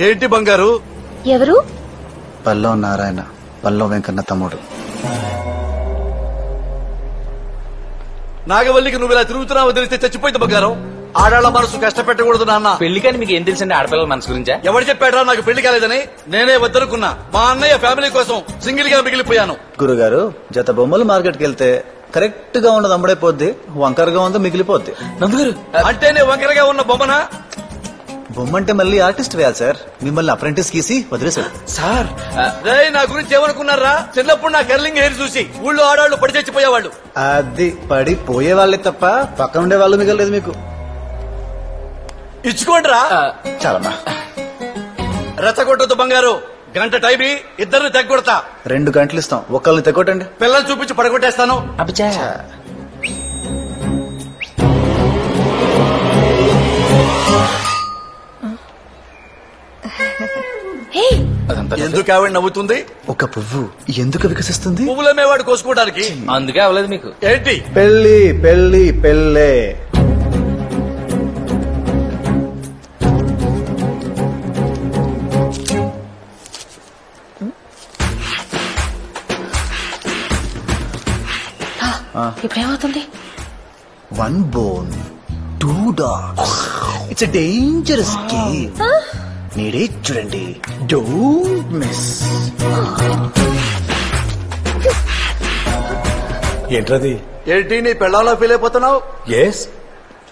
ఏంటి బంగారు? ఎవరు? పల్లవ నారాయణ, పల్లవ వెంకన్న తమ్ముడు. నాగవల్లికి నువ్వు ఇలా తిరుగుతున్నావు తెలిస్తే చచ్చిపోయింది బంగారం. ఆడాళ్ల మనసు కష్టపెట్టకూడదు నాన్న. పెళ్లికని మీకు ఏం తెలుసండి ఆడపిల్లల మనసు గురించా? ఎవరు చెప్పాడ్రా నాకు పెళ్లి కాలేదని? నేనే వద్దనుకున్నా. మా అన్నయ్య ఫ్యామిలీ కోసం సింగిల్ గా మిగిలిపోయాను. గురుగారు, జత బొమ్మలు మార్కెట్కి వెళ్తే కరెక్ట్ గా ఉన్నది అమ్ముడైపోద్ది, వంకరగా ఉంది మిగిలిపోద్ది. నందుగారు అంటే నేను వంకరగా ఉన్న బొమ్మనా? బొమ్మ అంటే మళ్ళీ ఆర్టిస్ట్ వేయాలి సార్. మిమ్మల్ని అప్రెంటిస్ గీసి వదిలేశాడు సార్. నా గురించి ఏమనుకున్నారా? చిన్నప్పుడు నా కర్లింగ్ హెయిర్ చూసి ఊళ్ళో ఆడవాళ్ళు పడి చచ్చిపోయేవాళ్ళు. అది పడి పోయే వాళ్ళే తప్ప పక్కన ఉండే వాళ్ళు మిగలలేదు మీకు. ఇచ్చుకోండిరా. చాలమ్మా. రెచ్చగొట్టొద్దు బంగారు. గంట టైం ఇద్దరిని తెగొడతా. 2 గంటలు ఇస్తాం, ఒకళ్ళని తెగొట్టండి. పిల్లలు చూపించి పడగొట్టేస్తాను. అబ్బా ఎందుకు ఆవిడ నవ్వుతుంది? ఒక పువ్వు ఎందుకు వికసిస్తుంది? పువ్వులమేవాడు కోసుకోవడానికి. అందుకే అవ్వలేదు మీకు. ఏంటి? పెళ్లి పెళ్లి పెళ్ళే. ఇప్పుడేమవుతుంది? 1 bone 2 dogs. It's a dangerous game. మీరే చూడండి, డోంట్ మిస్. ఏంట్రది? ఏంటి నీ పెళ్ళాలో ఫీల్ అయిపోతున్నావు? Yes,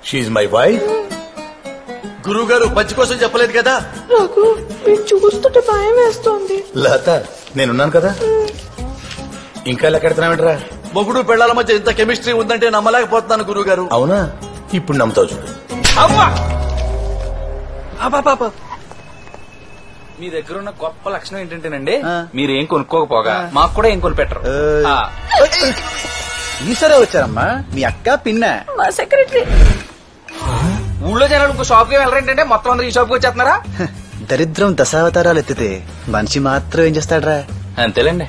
she's my wife. గురువు గారు పంచి కోసం చెప్పలేదు కదా? నాకు మీరు చూస్తుంటే భయం వేస్తోంది. లత, నేనున్నాను కదా. ఇంకా లెక్కెడుతున్నావేంట్రా? మొగుడు పెళ్ళాల మధ్య ఇంత కెమిస్ట్రీ ఉందంటే నమ్మలేకపోతున్నాను గురువు గారు. అవునా? ఇప్పుడు నమ్ముతావు చూడు. మీ దగ్గర ఉన్న గొప్ప లక్షణం ఏంటంటేనండి, మీరేం కొనుక్కోకపోగా మాకు కూడా ఏం కొనిపెట్టరు. ఈసారే వచ్చారమ్మా మీ అక్క పిన్న. మా సెక్రటరీ. ఊళ్ళో జనాలు ఇంకో షాప్ కి వెళ్ళరేంటంటే మొత్తం అందరూ ఈ షాప్ కి వచ్చేస్తున్నారా? దరిద్రం దశావతారాలు ఎత్తితే మనిషి మాత్రం ఏం చేస్తాడ్రా? అంతేలేండి.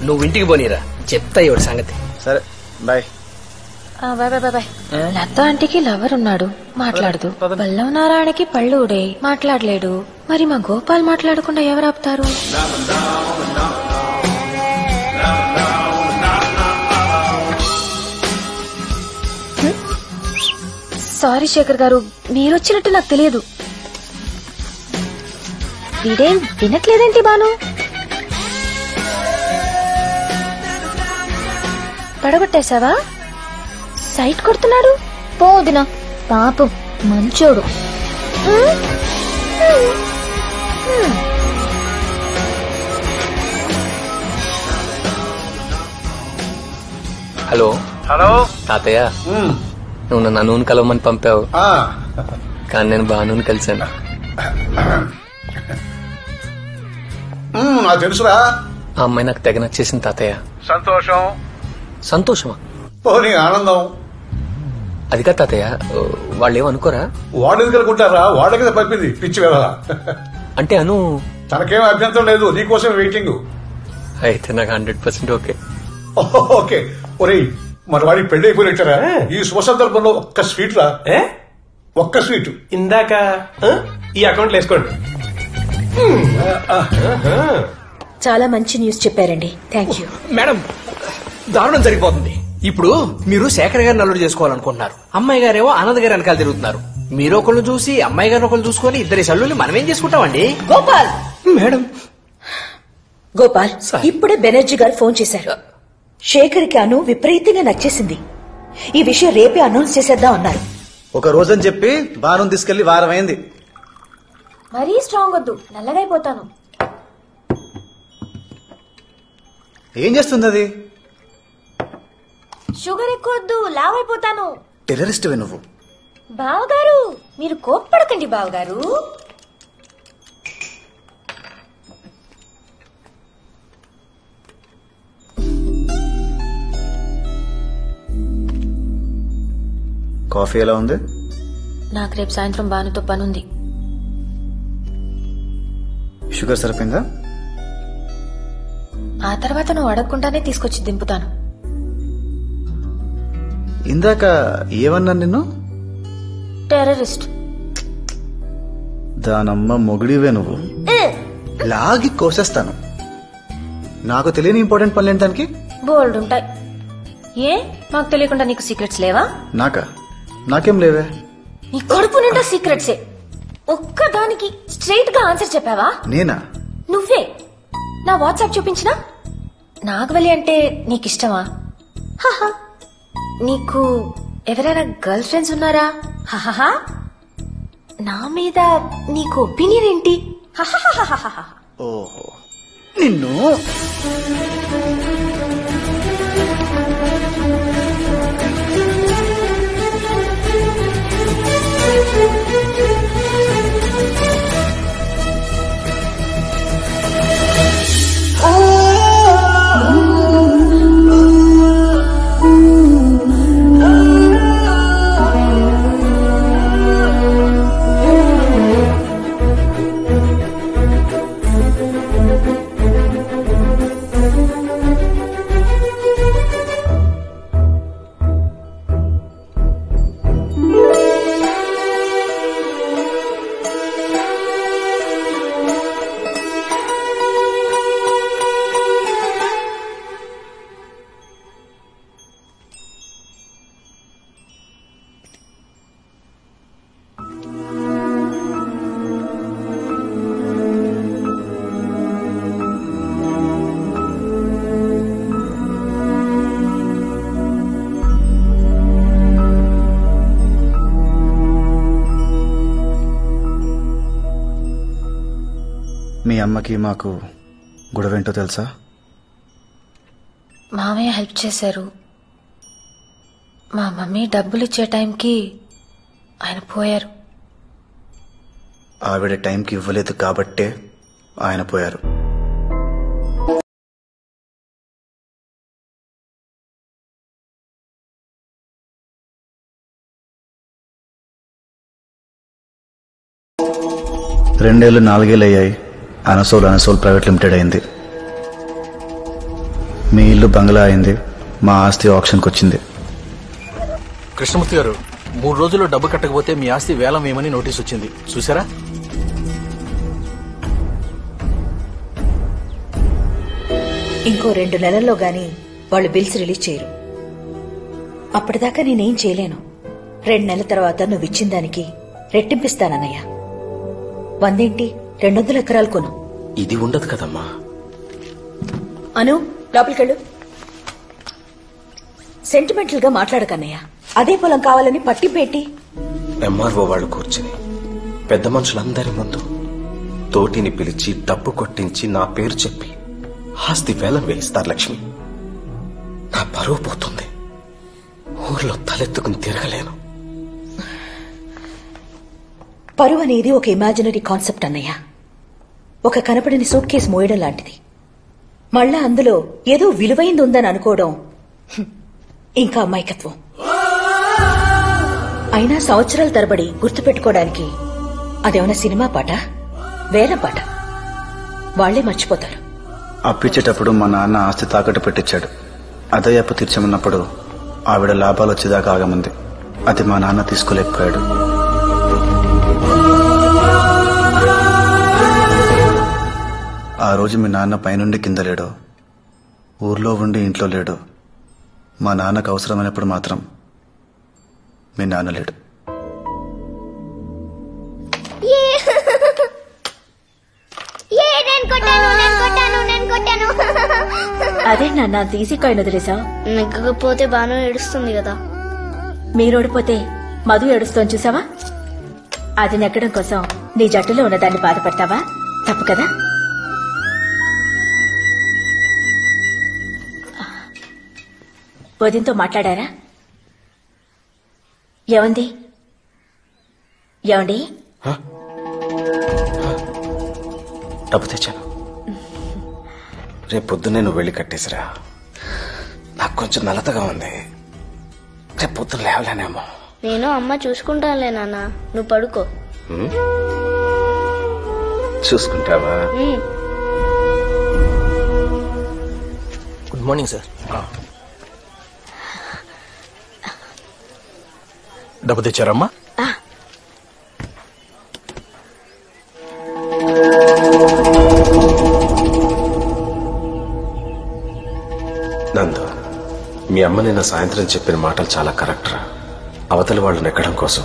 నువ్వు ఇంటికి పోనీరా, చెప్తా ఇవాడు సంగతి. సరే bye. Bye bye bye. Latha ఆంటీకి లవర్ ఉన్నాడు, మాట్లాడదు. పల్లవ నారాయణకి పళ్ళు ఊడే, మాట్లాడలేడు. మరి మా గోపాల్ మాట్లాడకుండా ఎవరు ఆపుతారు? సారీ శేఖర్ గారు, మీరొచ్చినట్టు నాకు తెలియదు. వీడేం వినట్లేదేంటి బాను? పడగొట్టేశావా? సైట్ కొడుతున్నాడు. పోదినా పాపం మంచోడు. హలో హలో తాతయ్య, నువ్వు నన్ను అనూని కలవమని పంపావు, కానీ నేను బాను కలిశాను. నాకు తెలుసురా. ఆ అమ్మాయి నాకు తెగ నచ్చేసింది తాతయ్య. సంతోషం. సంతోషమా? పోనీ ఆనందం. అది కాదు తాతయ్య, వాళ్ళు ఏమనుకోరా? వాడు ఎందుకు అనుకుంటారా? వాడ కదా పంపింది పిచ్చి కదా. అంటే అను తనకేం అభ్యంతరం లేదు, నీకోసం వెయిటింగ్. అయితే నాకు 100% ఓకే. ఓకే. ఒరే, మన వాడికి పెళ్లి అయిపోయినట్టారా? ఈ శుభ సందర్భంలో ఒక్క స్వీట్ రా. ఒక్క స్వీట్ ఇందాక ఈ అకౌంట్లో వేసుకోండి. చాలా మంచి న్యూస్ చెప్పారండి, థ్యాంక్ యూ. మేడం, దారుణం జరిగిపోతుంది. ఇప్పుడు మీరు శేఖర్ గారిని అల్లుడు చేసుకోవాలనుకుంటున్నారు, అమ్మాయి గారేమో ఆనంద్ గారి వెనకాల తిరుగుతున్నారు. మీరు ఒకళ్ళు చూసి అమ్మాయి గారిని ఒకళ్ళు చూసుకొని ఇద్దరి సల్లుల్ని మనమేం చేసుకుంటామండి? గోపాల్. మేడం. గోపాల్, ఇప్పుడే బెనర్జీ గారు ఫోన్ చేశారు. శేఖర్ కి అను విపరీతంగా నచ్చేసింది. ఈ విషయం రేపే అనౌన్స్ చేసేద్దాం అన్నారు. ఒక రోజని చెప్పి బాను తీసుకెళ్లి వారం అయింది. మరీ స్ట్రాంగ్ వద్దు, నల్లగైపోతాను. ఏం చేస్తుంది అది? షుగర్ ఎక్కువ వద్దు, లావైపోతాను. టెర్రరిస్ట్ వే నువ్వు. బావగారు, మీరు కోప్పడకండి బావగారు. కాఫీ ఎలా ఉంది? నాకు రేపు సాయంత్రం బానుతో పనుంది. షుగర్ సరిపోయిందా? ఆ తర్వాత నువ్వు అడగకుండానే తీసుకొచ్చి దింపుతాను. ఇందాక ఏమన్నా నిన్ను? టెర్రరిస్ట్. దానమ్మ మొగుడివే నువ్వు. లాగి కోసేస్తాను. నాకు తెలియని ఇంపార్టెంట్ పనులు ఏంటానికి బోల్డ్ ఉంటాయి. ఏ మాకు తెలియకుండా నీకు సీక్రెట్స్ లేవా? నాకేం లేవే. నీ కడుపు నిండా సీక్రెట్సే. ఒక్కదానికి స్ట్రైట్ గా ఆన్సర్ చెప్పావా? నేనా? నువ్వే. నా వాట్సాప్ చూపించినా? నాగవల్లి అంటే నీకిష్టమా? హహా. నీకు ఎవరైనా గర్ల్ ఫ్రెండ్స్ ఉన్నారా? హహహా. నా మీద నీకు ఒపీనియన్ ఏంటి? హహహహహహ. ఓహో నిన్ను. మీ అమ్మకి మాకు గొడవేంటో తెలుసా? మామయ్య హెల్ప్ చేశారు. మా మమ్మీ డబ్బులు ఇచ్చే టైంకి ఆయన పోయారు. ఆవిడ టైంకి ఇవ్వలేదు కాబట్టే ఆయన పోయారు. రెండేళ్ళు 4 ఏళ్ళు అయ్యాయి. అనసోల్ ప్రైవేట్ లిమిటెడ్ అయింది. మీ ఇల్లు బంగ్లా అయింది. మా ఆస్తి ఆప్షన్కి వచ్చింది. కృష్ణమూర్తి గారు 3 రోజుల్లో డబ్బు కట్టకపోతే మీ ఆస్తి వేలం వేయమని నోటీస్ వచ్చింది. చూసారా? ఇంకో 2 నెలల్లో గాని వాళ్ళు బిల్స్ రిలీజ్ చేయరు. అప్పటిదాకా నేనేం చేయలేను. 2 నెలల తర్వాత నువ్వు ఇచ్చిన దానికి రెట్టింపిస్తానన్నయ్య. 100 200 ఎకరాలు కొను. ఇది ఉండదు కదమ్మా. అను లోపలికెళ్ళు. సెంటిమెంటల్ గా మాట్లాడకన్నయ్య. అదే పొలం కావాలని పట్టిపెట్టి ఎంఆర్ఓ వాళ్ళు కూర్చుని పెద్ద మనుషులందరి ముందు తోటిని పిలిచి డబ్బు కొట్టించి నా పేరు చెప్పి ఆస్తి వేలం వేయిస్తారు లక్ష్మి. నా పరువు పోతుంది. ఊర్లో తలెత్తుకుని తిరగలేను. పరువు అనేది ఒక ఇమాజినరీ కాన్సెప్ట్ అన్నయ్య. ఒక కనపడని సూట్ కేసు మోయడం లాంటిది. మళ్ళా అందులో ఏదో విలువైంది ఉందని అనుకోవడం ఇంకా అమాయకత్వం. అయినా సంవత్సరాల తరబడి గుర్తుపెట్టుకోవడానికి అదేమన్నా సినిమా పాట, వేలం పాట? వాళ్లే మర్చిపోతారు. అప్పిచ్చేటప్పుడు మా నాన్న ఆస్తి తాకట్టు పెట్టించాడు. అదే అప్పు తీర్చమన్నప్పుడు ఆవిడ లాభాలు వచ్చేదాకా ఆగమంది. అది మా నాన్న తీసుకోలేకపోయాడు. ఆ రోజు మీ నాన్న పైనుండి కింద లేడు, ఊర్లో ఉండి ఇంట్లో లేడు. మా నాన్నకు అవసరమైనప్పుడు మాత్రం మీ నాన్న లేడు. అదే నాన్న తీసి కాయిన్ వదిలేసా. నెగ్గకపోతే బాను ఏడుస్తుంది కదా. మీరు ఓడిపోతే మధు ఏడుస్తోని చూసావా? అది నెగ్గడం కోసం నీ జట్టులో ఉన్నదాన్ని బాధపడతావా? తప్పు కదా. వదినతో మాట్లాడారా? ఏమండి? డబ్బు తెచ్చాను. రేపు పొద్దున్నే నువ్వు వెళ్ళి కట్టేసిరా. నాకు కొంచెం నలతగా ఉంది. రేపు పొద్దున్న లేవలేనేమో. నేను అమ్మ చూసుకుంటానులే నాన్న, నువ్వు పడుకో. చూసుకుంటావా? Good morning sir. డబ్బు తెచ్చారమ్మా? మీ అమ్మ నిన్న సాయంత్రం చెప్పిన మాటలు చాలా కరెక్ట్ రా. అవతల వాళ్ళు నెక్కడం కోసం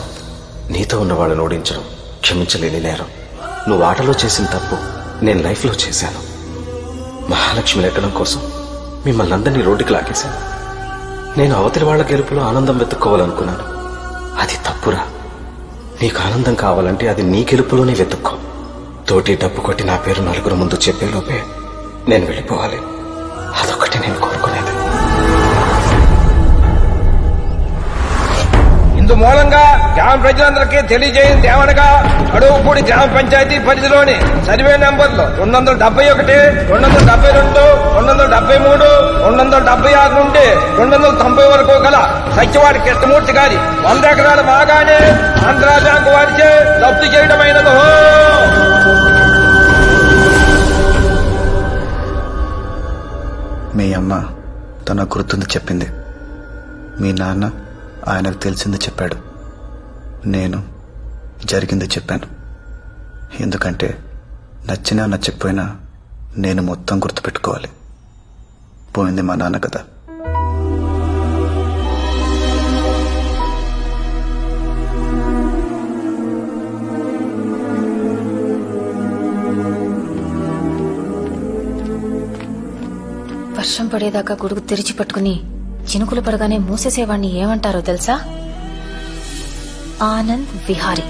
నీతో ఉన్న వాళ్ళని ఓడించడం క్షమించలేని నేరం. నువ్వు ఆటలో చేసిన తప్పు నేను లైఫ్లో చేశాను. మహాలక్ష్మి నెక్కడం కోసం మిమ్మల్ని అందరినీ రోడ్డుకి లాగేశాను. నేను అవతలి వాళ్ళ గెలుపులో ఆనందం వెతుక్కోవాలనుకున్నాను. అది తప్పురా. నీకు ఆనందం కావాలంటే అది నీ గెలుపులోనే వెతుక్కో. తోటి డబ్బు కొట్టి నా పేరు నలుగురు ముందు చెప్పేలోపే నేను వెళ్ళిపోవాలి. అదొక్కటి నేను కోరుకునేది. ఇందు మూలంగా గ్రామ ప్రజలందరికీ తెలియజేయింది ఏమనగా అడుగుపూడి గ్రామ పంచాయతీ పరిధిలోని సర్వే నెంబర్లు 271, 272, 273, 276 నుండి 290 వరకు గల సత్యవాడి కృష్ణమూర్తి గారి 100 ఎకరాల బాగానే ఆంధ్రా బ్యాంకు వారిచే జప్తు చేయడమైనదో. మీ అమ్మ తన గుర్తుంది చెప్పింది. మీ నాన్న ఆయనకు తెలిసింది చెప్పాడు. నేను జరిగింది చెప్పాను. ఎందుకంటే నచ్చినా నచ్చకపోయినా నేను మొత్తం గుర్తుపెట్టుకోవాలి. పోయింది మా నాన్న కదా. వర్షం పడేదాకా గొడుగు తెరిచి పట్టుకుని చినుకులు పడగానే మూసేసేవాణ్ణి ఏమంటారో తెలుసా? ఆనంద్ విహారీ.